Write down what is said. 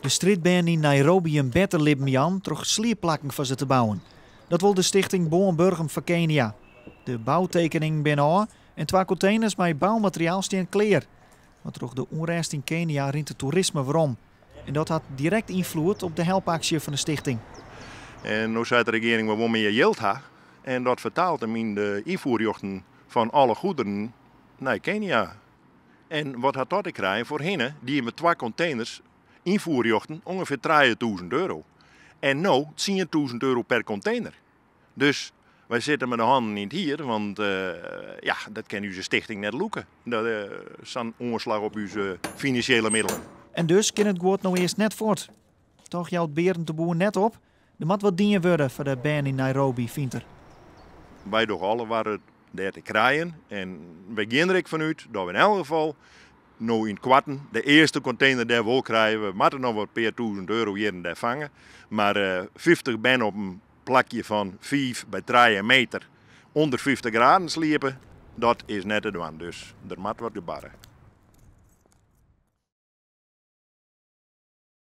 De strijdband in Nairobi een beter lippen Jan terug slierplakken voor ze te bouwen. Dat wil de stichting Boonburgum van Kenia. De bouwtekening ben al en 2 containers met bouwmateriaal staan klaar. Maar door de onrust in Kenia rint het toerisme waarom. En dat had direct invloed op de helpactie van de stichting. En nu zei de regering we willen meer geld hebben. En dat vertaalt hem in de invoerjochten van alle goederen naar Kenia. En wat had dat te krijgen voor hen die met 2 containers invoerjochten ongeveer €3.000. En nu €10.000 per container. Dus wij zitten met de handen niet hier, want dat kan onze stichting net lukken. Dat is een omslag op onze financiële middelen. En dus kan het goed nou eerst net voort. Toch jouwt Berend de Boer net op. Er moet wat dingen worden voor de band in Nairobi, vindt er. Wij toch alle waren daar te krijgen. En wij gaan er vanuit dat we in elk geval nou in kwarten de eerste container daar wel krijgen. We moeten nog wat per €1.000 hier en daar vangen. Maar 50 ben op een plakje van 5 bij 3 meter onder 50 graden sliepen, dat is net te doen. Dus er moet wat gebarren.